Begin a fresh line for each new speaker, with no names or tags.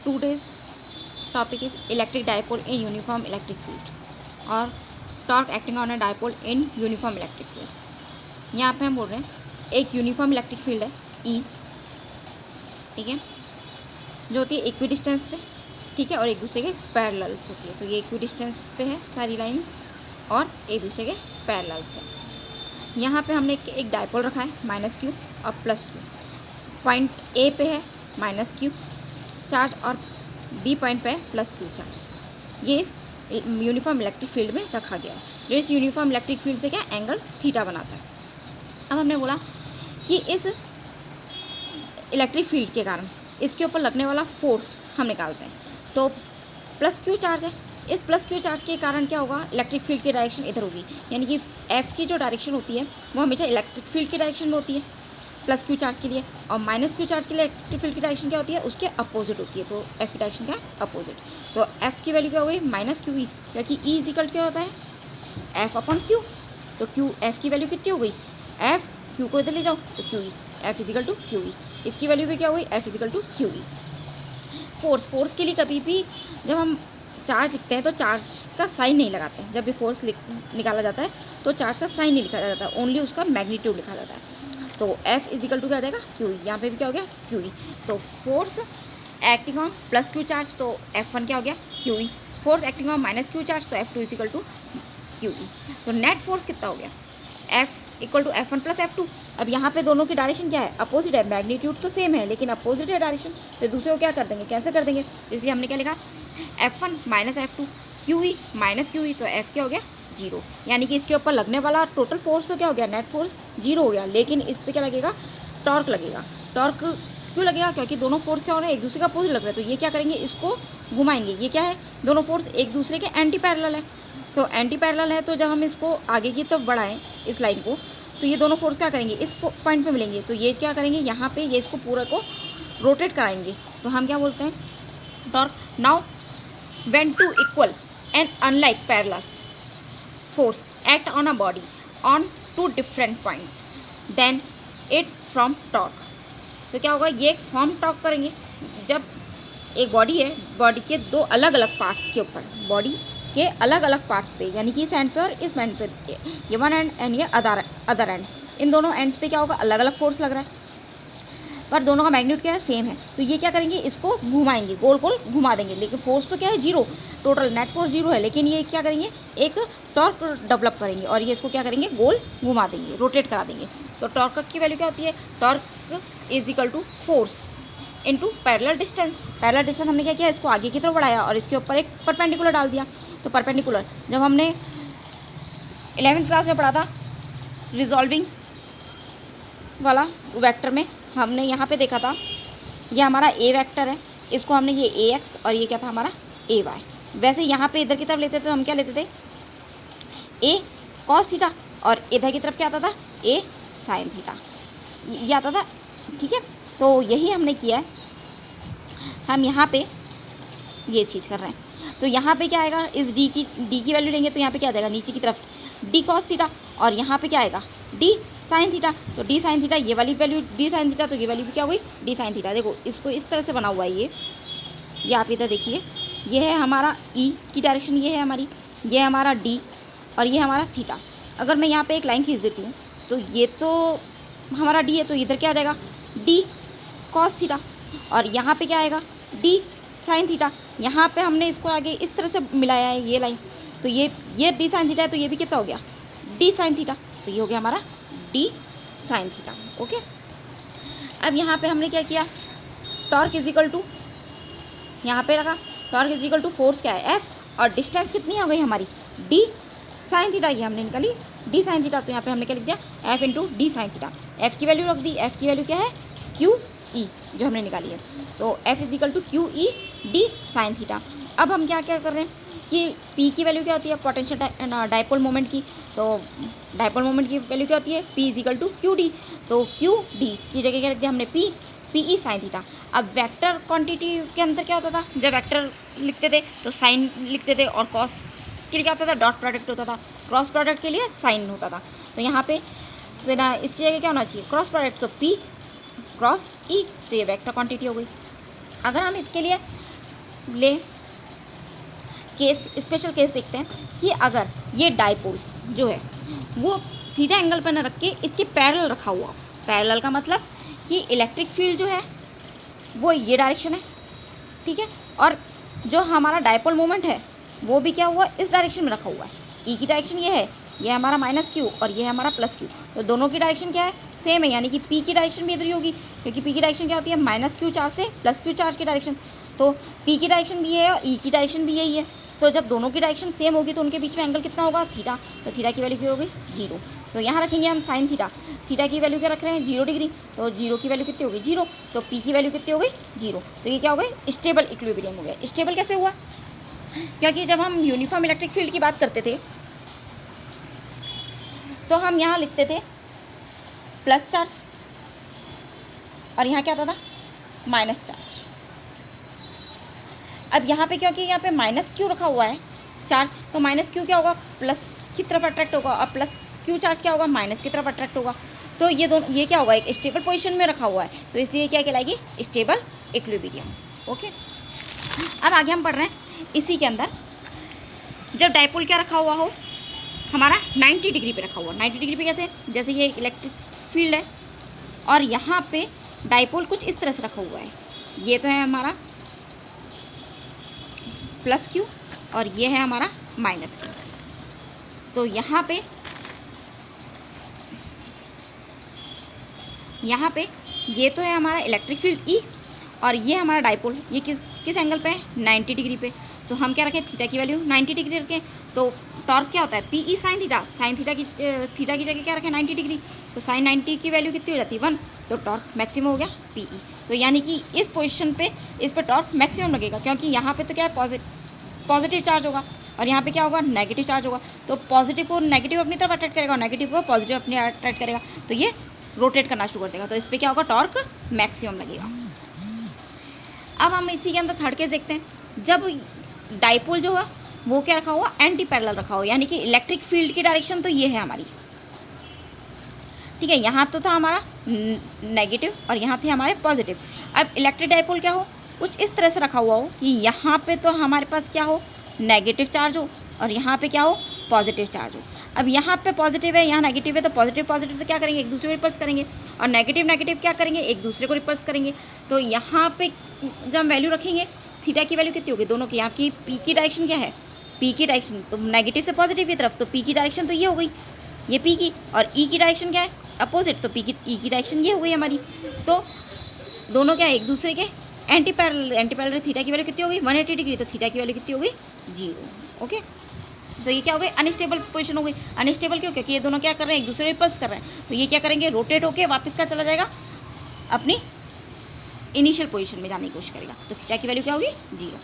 Today's topic is electric dipole in uniform electric field और torque acting on a dipole in uniform electric field. यहाँ पे हम बोल रहे हैं एक यूनिफॉर्म इलेक्ट्रिक फील्ड है ई, ठीक है, जो होती है इक्वी डिस्टेंस पे, ठीक है, और एक दूसरे के पैरेलल्स होती है। तो ये इक्वी डिस्टेंस पे है सारी लाइंस और एक दूसरे के पैरेलल्स है। यहाँ पे हमने एक डायपोल रखा है -q और +q। पॉइंट ए पे है -q चार्ज और बी पॉइंट पे है +q चार्ज। ये इस यूनिफॉर्म इलेक्ट्रिक फील्ड में रखा गया है, जो इस यूनिफॉर्म इलेक्ट्रिक फील्ड से क्या एंगल थीटा बनाता है। अब हमने बोला कि इस इलेक्ट्रिक फील्ड के कारण इसके ऊपर लगने वाला फोर्स हम निकालते हैं। तो +q चार्ज है, इस +q चार्ज के कारण क्या होगा, इलेक्ट्रिक फील्ड की डायरेक्शन इधर होगी, यानी कि F की जो डायरेक्शन होती है वो हमेशा इलेक्ट्रिक फील्ड की डायरेक्शन में होती है +q चार्ज के लिए, और -q चार्ज के लिए इलेक्ट्रिक फील्ड की डायरेक्शन क्या होती है, उसके अपोजिट होती है। तो F की डायरेक्शन क्या है, अपोजिट। तो F की वैल्यू क्या हो गई -qe, क्योंकि E इक्वल क्या होता है F/q। तो Q F की वैल्यू कितनी हो गई, F Q को इधर ले जाओ तो QE, F = QE। इसकी वैल्यू भी क्या हो गई, F = QE। फोर्स के लिए कभी भी जब हम चार्ज लिखते हैं तो चार्ज का साइन नहीं लगाते हैं। जब भी फोर्स निकाला जाता है तो चार्ज का साइन नहीं लिखा जाता, ओनली उसका मैग्नीट्यूड लिखा जाता है। तो F = क्या आ जाएगा, QE। यहाँ पे भी क्या हो गया, QE। तो force acting on +q charge, तो F1 क्या हो गया, QE। Force acting on -q charge, तो F2 = QE। तो नेट फोर्स कितना हो गया, F = F1 + F2। अब यहाँ पे दोनों की डायरेक्शन क्या है, अपोजिट है, मैग्नीट्यूड तो सेम है लेकिन अपोजिट है डायरेक्शन, तो दूसरे को क्या कर देंगे, कैंसिल कर देंगे। इसलिए हमने क्या लिखा, F1 - F2 QE -QE, तो F क्या हो गया, 0। यानी कि इसके ऊपर लगने वाला टोटल फोर्स तो क्या हो गया, नेट फोर्स 0 हो गया, लेकिन इस पर क्या लगेगा, टॉर्क लगेगा। टॉर्क क्यों लगेगा, क्योंकि दोनों फोर्स क्या हो रहे हैं, एक दूसरे का अपोजिट लग रहा है। तो ये क्या करेंगे, इसको घुमाएंगे। ये क्या है, दोनों फोर्स एक दूसरे के एंटी पैरेलल है। तो एंटी पैरेलल है, तो जब हम इसको आगे की तरफ बढ़ाएं इस लाइन को, तो ये दोनों फोर्स क्या करेंगे, इस पॉइंट पे मिलेंगे। तो ये क्या करेंगे, यहाँ पे ये इसको पूरा को रोटेट कराएंगे। तो हम क्या बोलते हैं, torque. Now when two equal and unlike parallel force act on a body on 2 different points then it from torque. तो क्या होगा, ये एक फॉर्म टॉर्क करेंगे। जब एक बॉडी है, बॉडी के 2 अलग अलग पार्ट्स के ऊपर, बॉडी के अलग अलग पार्ट्स पे, यानी कि इस एंड पे और इस एंड पे, ये वन एंड ये अदर एंड, इन दोनों एंड्स पे क्या होगा, अलग अलग फोर्स लग रहा है, पर दोनों का मैग्नीट्यूड क्या है, सेम है। तो ये क्या करेंगे, इसको घुमाएंगे, गोल गोल घुमा देंगे। लेकिन फोर्स तो क्या है, 0, टोटल नेट फोर्स 0 है, लेकिन ये क्या करेंगे, एक टॉर्क डेवलप करेंगे और ये इसको क्या करेंगे, गोल घुमा देंगे, रोटेट करा देंगे। तो टॉर्क की वैल्यू क्या होती है, torque = force into parallel distance. Parallel distance हमने क्या किया, इसको आगे की तरफ बढ़ाया और इसके ऊपर एक परपेंडिकुलर डाल दिया। तो परपेंडिकुलर जब हमने 11वीं क्लास में पढ़ा था रिजॉल्विंग वाला वेक्टर में, हमने यहाँ पे देखा था, ये हमारा ए वेक्टर है, इसको हमने ये AX और ये क्या था हमारा AY। वैसे यहाँ पे इधर की तरफ लेते थे तो हम क्या लेते थे, A cos थीटा, और इधर की तरफ क्या आता था, A sin थीटा, ये आता था, ठीक है। तो यही हमने किया है, हम यहाँ पे ये चीज़ कर रहे हैं। तो यहाँ पे क्या आएगा, इस D की वैल्यू लेंगे तो यहाँ पे क्या आ जाएगा, नीचे की तरफ D cos थीटा, और यहाँ पे क्या आएगा, D sin थीटा। तो D sin थीटा, ये वाली वैल्यू D sin थीटा, तो ये वैल्यू भी क्या हुई, D sin थीटा। देखो इसको इस तरह से बना हुआ है ये आप इधर देखिए, ये है हमारा E की डायरेक्शन, ये है हमारी, ये हमारा D और ये हमारा थीटा। अगर मैं यहाँ पे एक लाइन खींच देती हूँ तो ये तो हमारा D है, तो इधर क्या आ जाएगा, D cos थीटा, और यहाँ पे क्या आएगा, D sin थीटा। यहाँ पे हमने इसको आगे इस तरह से मिलाया है ये लाइन, तो ये D sin थीटा है, तो ये भी कितना हो गया, D sin थीटा। तो ये हो गया हमारा D sin थीटा। ओके, अब यहाँ पे हमने क्या किया, टॉर्क = यहाँ पे रखा, टॉर्क = फोर्स क्या है, F, और डिस्टेंस कितनी हो गई हमारी, D sin थीटा, ये हमने निकाली D sin थीटा। तो यहाँ पे हमने क्या लिख दिया, F × D sin theta. F की वैल्यू रख दी, F की वैल्यू क्या है, QE, जो हमने निकाली है। तो F = QE D sin theta. अब हम क्या क्या कर रहे हैं कि P की वैल्यू क्या होती है, पोटेंशियल डायपोल मोमेंट की। तो डायपोल मोमेंट की वैल्यू क्या होती है, P = QD। तो QD की जगह क्या लिख दिया हमने, PE sin थीटा। अब वेक्टर क्वांटिटी के अंदर क्या होता था, जब वेक्टर लिखते थे तो साइन लिखते थे, और कॉस के लिए क्या होता था, डॉट प्रोडक्ट होता था, क्रॉस प्रोडक्ट के लिए साइन होता था। तो यहाँ पे इसकी जगह क्या होना चाहिए, क्रॉस प्रोडक्ट, तो P × E, तो ये वेक्टर क्वांटिटी हो गई। अगर हम इसके लिए ले केस, स्पेशल केस देखते हैं कि अगर ये डाइपोल जो है वो थीटा एंगल पर न रख के इसके पैरेलल रखा हुआ। पैरेलल का मतलब कि इलेक्ट्रिक फील्ड जो है वो ये डायरेक्शन है, ठीक है, और जो हमारा डाइपोल मोमेंट है वो भी क्या हुआ, इस डायरेक्शन में रखा हुआ है। ई की डायरेक्शन ये है, ये हमारा माइनस क्यू और ये है हमारा प्लस क्यू, तो दोनों की डायरेक्शन क्या है, सेम है, यानी कि पी की डायरेक्शन भी इधर ही होगी, क्योंकि पी की डायरेक्शन क्या होती है, माइनस क्यू चार्ज से प्लस क्यू चार्ज की डायरेक्शन। तो पी की डायरेक्शन भी है और ई की डायरेक्शन भी यही है। तो जब दोनों की डायरेक्शन सेम होगी तो उनके बीच में एंगल कितना होगा, थीटा। तो थीटा की वैल्यू क्या होगी, 0। तो यहाँ रखेंगे हम साइन थीटा। थीटा की वैल्यू क्या रख रहे हैं, 0 डिग्री, तो 0 की वैल्यू कितनी होगी, 0। तो पी की वैल्यू कितनी हो गई, 0। तो ये क्या हो गई, स्टेबल इक्विलिब्रियम हो गया। स्टेबल कैसे हुआ, क्योंकि जब हम यूनिफॉर्म इलेक्ट्रिक फील्ड की बात करते थे तो हम यहाँ लिखते थे प्लस चार्ज और यहाँ क्या आता था, माइनस चार्ज। अब यहाँ पे क्योंकि यहाँ पे माइनस क्यू रखा हुआ है चार्ज, तो माइनस क्यू क्या होगा, प्लस की तरफ अट्रैक्ट होगा, और प्लस क्यू चार्ज क्या होगा, माइनस की तरफ अट्रैक्ट होगा। तो ये दोनों, ये क्या होगा, एक स्टेबल पोजीशन में रखा हुआ है, तो इसलिए क्या कहलाएगी, स्टेबल इक्विलिब्रियम। ओके, अब आगे हम पढ़ रहे हैं इसी के अंदर, जब डाइपोल क्या रखा हुआ हो, हमारा 90 डिग्री पे रखा हुआ। 90 डिग्री पे कैसे, जैसे ये इलेक्ट्रिक फील्ड है और यहाँ पे डाइपोल कुछ इस तरह से रखा हुआ है। ये तो है हमारा प्लस क्यू और ये है हमारा माइनस क्यू। तो यहाँ पे ये तो है हमारा इलेक्ट्रिक फील्ड ई और ये हमारा डाइपोल, ये किस एंगल पे है, 90 डिग्री पे। तो हम क्या रखें, थीटा की वैल्यू 90 डिग्री रखें। तो टॉर्क क्या होता है, P E sine theta. Sine theta की जगह क्या रखें, 90 डिग्री। तो साइन 90 की वैल्यू कितनी हो जाती है, 1। तो टॉर्क मैक्सिमम हो गया पी ई। तो यानी कि इस पोजीशन पे इस पर टॉर्क मैक्सिमम लगेगा, क्योंकि यहाँ पे तो क्या है, पॉजिटिव चार्ज होगा और यहाँ पे क्या होगा, नेगेटिव चार्ज होगा। तो पॉजिटिव को नेगेटिव अपनी तरफ अट्रैक्ट करेगा और नेगेटिव को पॉजिटिव अपनी अट्रैक्ट करेगा, तो ये रोटेट करना शुरू कर देगा। तो इस पर क्या होगा, टॉर्क मैक्सिमम लगेगा। अब हम इसी के अंदर थर्ड केस देखते हैं, जब डाइपोल जो है वो क्या रखा हुआ, एंटी पैरेलल रखा हुआ, यानी कि इलेक्ट्रिक फील्ड की डायरेक्शन तो ये है हमारी, ठीक है। यहाँ तो था हमारा नेगेटिव और यहाँ थे हमारे पॉजिटिव। अब इलेक्ट्रिक डाइपोल क्या हो, कुछ इस तरह से रखा हुआ हो कि यहाँ पे तो हमारे पास क्या हो, नेगेटिव चार्ज हो और यहाँ पे क्या हो, पॉजिटिव चार्ज हो। अब यहाँ पे पॉजिटिव है, यहाँ नेगेटिव है, तो पॉजिटिव से क्या करेंगे, एक दूसरे को रिपल्स करेंगे, और नेगेटिव क्या करेंगे, एक दूसरे को रिपल्स करेंगे। तो यहाँ पे जब हम वैल्यू रखेंगे, थीटा की वैल्यू कितनी होगी, दोनों की, यहाँ की पी की डायरेक्शन क्या है, पी की डायरेक्शन तो नेगेटिव से पॉजिटिव की तरफ, तो पी की डायरेक्शन तो ये हो गई, ये पी की, और ई की डायरेक्शन क्या है, अपोजिट, तो ई की डायरेक्शन ये हो गई हमारी। तो दोनों क्या है, एक दूसरे के एंटी पैरेलल। थीटा की वैल्यू कितनी होगी, 180 डिग्री, तो थीटा की वैल्यू कितनी होगी, 0। ओके, तो ये क्या हो गई, अनस्टेबल पोजीशन हो गई। अनस्टेबल क्यों, क्योंकि ये दोनों क्या कर रहे हैं, एक दूसरे को रिपल्स कर रहे हैं। तो ये क्या करेंगे, रोटेट होकर वापस क्या चला जाएगा, अपनी इनिशियल पोजीशन में जाने की कोशिश करेगा। तो थीटा की वैल्यू क्या होगी, 0।